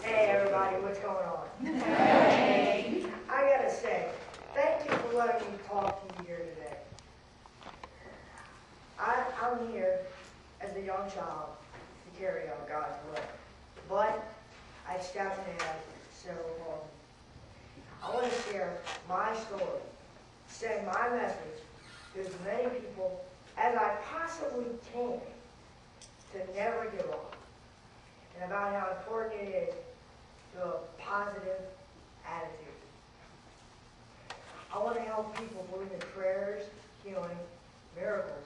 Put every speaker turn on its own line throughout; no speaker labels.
Hey everybody, what's going on?
Hey.
I gotta say, thank you for letting me talk to you here today. I'm here as a young child to carry out God's will, but I stepped in several moments. I want to share my story, send my message to as many people as I possibly can to never give up, and about how important it is to a positive attitude. I want to help people believe in prayers, healing, miracles,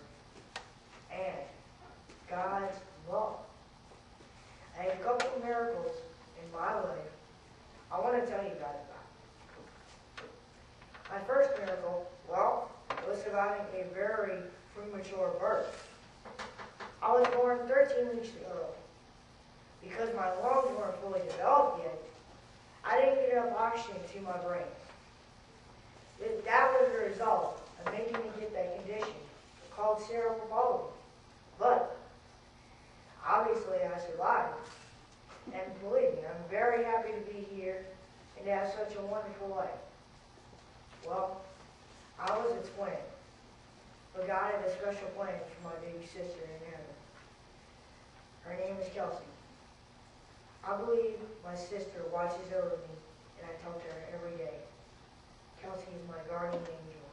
and God's love. I have a couple of miracles in my life I want to tell you guys about. My first miracle, well, it was surviving a very premature birth. I was born 13 weeks early. Because my lungs weren't fully developed yet, I didn't get enough oxygen to my brain. That was the result of making me get that condition called cerebral palsy. But obviously I survived. And believe me, I'm very happy to be here and to have such a wonderful life. Well, I was a twin, but God had a special plan for my baby sister in heaven. Her name is Kelsey. I believe my sister watches over me, and I talk to her every day. Kelsey is my guardian angel.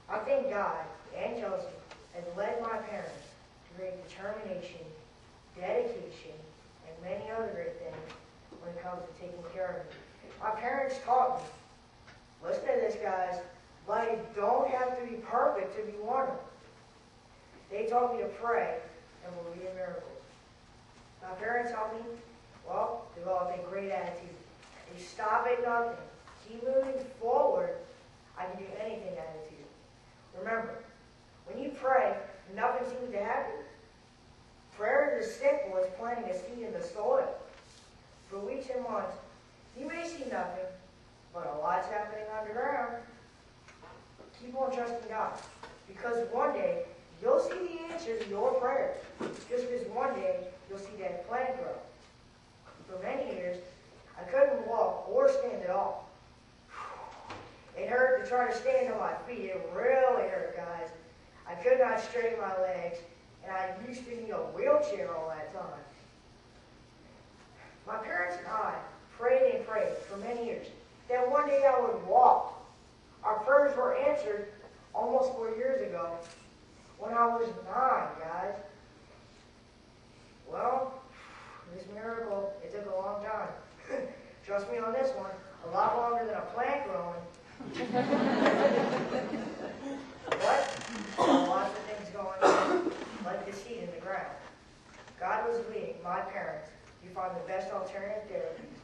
I thank God and Kelsey has led my parents to great determination, dedication, and many other great things when it comes to taking care of me. My parents taught me, listen to this, guys, life don't have to be perfect to be wonderful. They taught me to pray and believe in miracles. My parents helped me, well, develop a great attitude. A stop at nothing, keep moving forward, I can do anything attitude. Remember, when you pray, nothing seems to happen. Prayer is as simple as planting a seed in the soil. For weeks and months, you may see nothing, but a lot's happening underground. Keep on trusting God, because one day, you'll see the answer to your prayers. Just as one day, you'll see that plant grow. For many years, I couldn't walk or stand at all. It hurt to try to stand on my feet. It really hurt, guys. I could not straighten my legs, and I used to need a wheelchair all that time. My parents and I prayed and prayed for many years that one day I would walk. Our prayers were answered almost 4 years ago when I was 9, guys. Well, this miracle, it took a long time. Trust me on this one, a lot longer than a plant growing. But lots of things going on, like the seed in the ground. God was leading my parents to find the best alternative therapies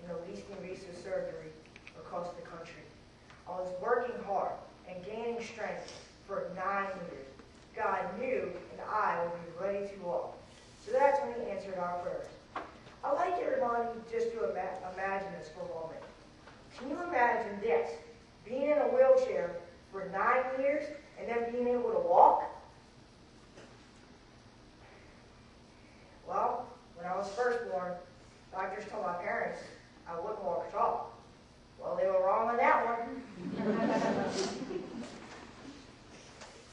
and the least invasive surgery across the country. I was working hard and gaining strength for 9 years. God knew and I would be ready to walk. So that's when he answered our prayers. I'd like everybody just to imagine this for a moment. Can you imagine this? Being in a wheelchair for 9 years and then being able to walk? Well, when I was first born, doctors told my parents I wouldn't walk at all. Well, they were wrong on that one.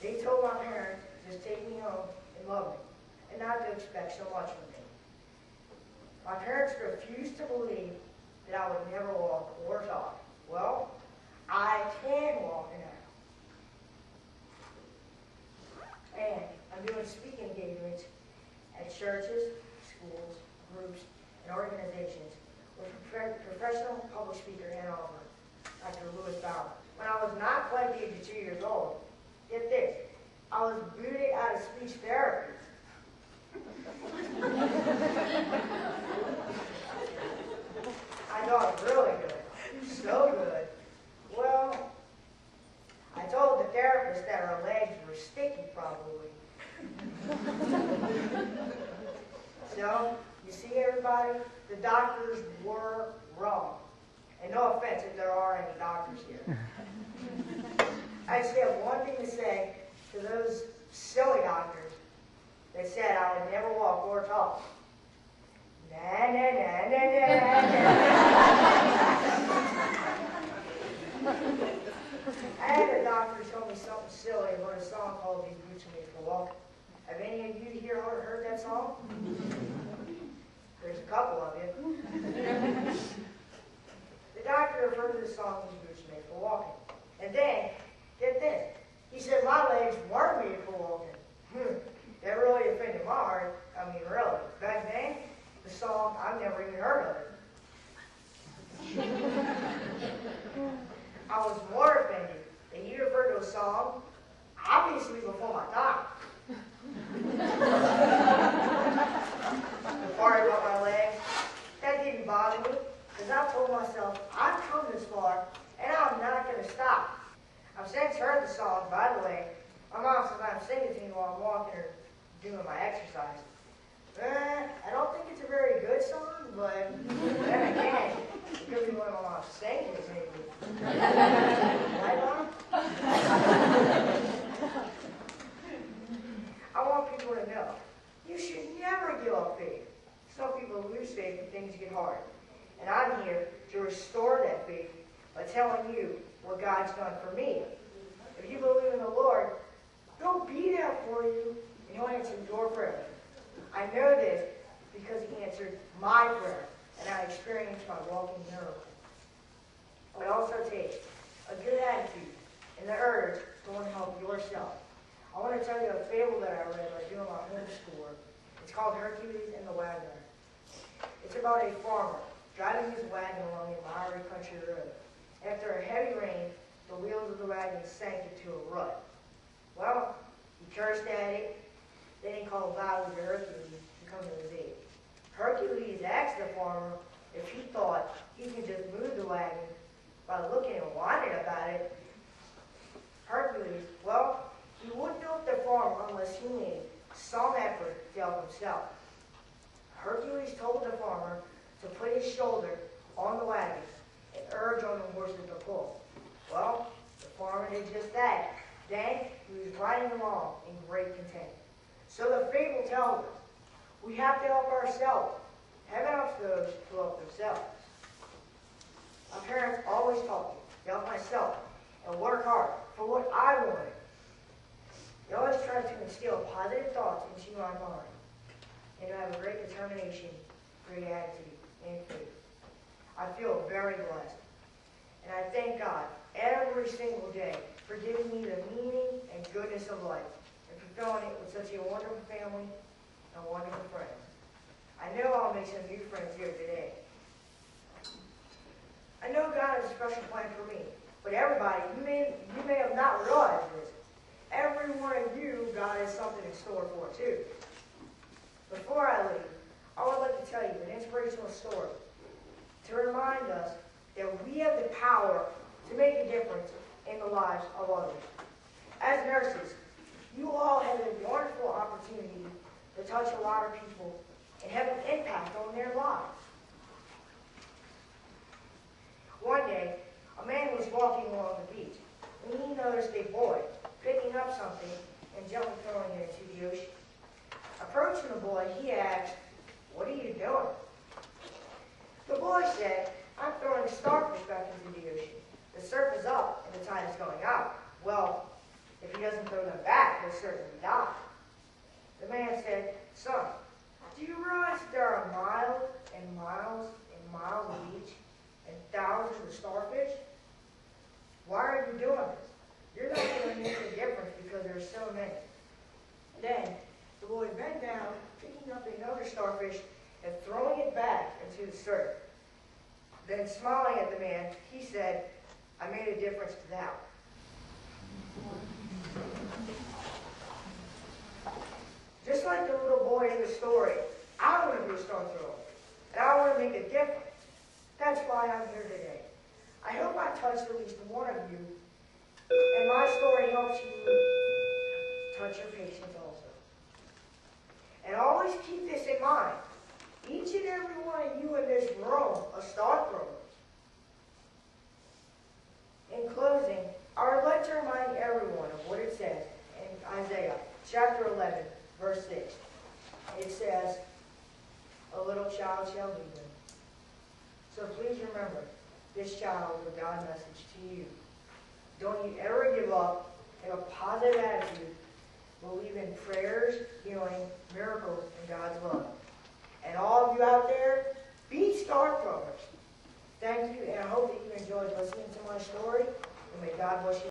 They told my parents to just take me home and love me, and not to expect so much from me. My parents refused to believe that I would never walk or talk. Well, I can walk now. And I'm doing speaking engagements at churches, schools, groups, and organizations with professional public speaker and author, Dr. Bauer. When I was not quite the age of 2 years old, get this, I was booted out of speech therapy. I thought really good, so good. Well, I told the therapist that her legs were sticky, probably. So, you see everybody? The doctors were wrong. And no offense if there are any doctors here. I just have one thing to say to those silly doctors that said I would never walk or talk. Nah, that song? There's a couple of you. The doctor referred to the song as boots made for walking. And then, get this, he said my legs weren't made for walking. That really offended my heart. I mean, really. Back then, the song, I've never even heard of it. I was more offended that he referred to a song, obviously before my time. The part about my legs, that didn't bother me, because I told myself, I've come this far, and I'm not going to stop. I've since heard the song, by the way. My mom sometimes sings it to me while I'm walking or doing my exercise. I don't think it's a very good song, but then again, it could be one of my mom's singers, maybe. Right, Mom? I want people to know, you should never give up faith. Some people lose faith when things get hard. And I'm here to restore that faith by telling you what God's done for me. If you believe in the Lord, He'll be there for you, and He'll answer your prayer. I know this because He answered my prayer, and I experienced my walking miracle. It also takes a good attitude and the urge to want to help yourself. I want to tell you a fable that I read by doing my homeschool work. It's called Hercules and the Wagoner. It's about a farmer driving his wagon along a miry country road. After a heavy rain, the wheels of the wagon sank into a rut. Well, he cursed at it. Then he called Bauer to Hercules to come to his aid. Hercules asked the farmer if he thought he could just move the wagon by looking and whining about it. Hercules, well, he wouldn't help the farmer unless he made some effort to help himself. Hercules told the farmer to put his shoulder on the wagon and urge on the horses to pull. Well, the farmer did just that. Then he was riding along in great content. So the fable tells us we have to help ourselves. Heaven helps those who help themselves. My parents always taught me to help myself and work hard for what I wanted. They always tried to instill positive thoughts into my mind and to have a great determination, great attitude, and faith. I feel very blessed. And I thank God every single day for giving me the meaning and goodness of life and for filling it with such a wonderful family and wonderful friends. I know I'll make some new friends here today. I know God has a special plan for me, but everybody, you may have not realized this. Every one of you, God has something in store for too. Before I leave, I would like to tell you an inspirational story to remind us that we have the power to make a difference in the lives of others. As nurses, you all have a wonderful opportunity to touch a lot of people and have an impact on their lives. One day, a man was walking along the beach when he noticed a boy picking up something and gently throwing it into the ocean. Approaching the boy, he asked, "What are you doing?" The boy said, "I'm throwing a starfish back into the ocean. The surf is up and the tide is going out. Well, if he doesn't throw them back, he'll certainly die." The man said, "Son, do you realize there are miles and miles and miles of beach and thousands of starfish? Why are you doing this? You're not going to make a difference because there are so many." Then the boy bent down, picking up another starfish and throwing it back into the surf. Then smiling at the man, he said, "I made a difference to that one." Just like the little boy in the story, I want to be a star thrower, and I want to make a difference. That's why I'm here today. I hope I touched at least one of you, and my story helps you touch your patients also. And always keep this in mind. Each and every one of you in this room are star throwers. In closing, I would like to remind everyone of what it says in Isaiah chapter 11, verse 6. It says, "A little child shall lead them." So please remember, this child is a God message to you. Don't you ever give up. Have a positive attitude believe in prayers, healing, miracles, and God's love. And all of you out there, be star-throwers. Thank you, and I hope that you enjoyed listening to my story, and may God bless you.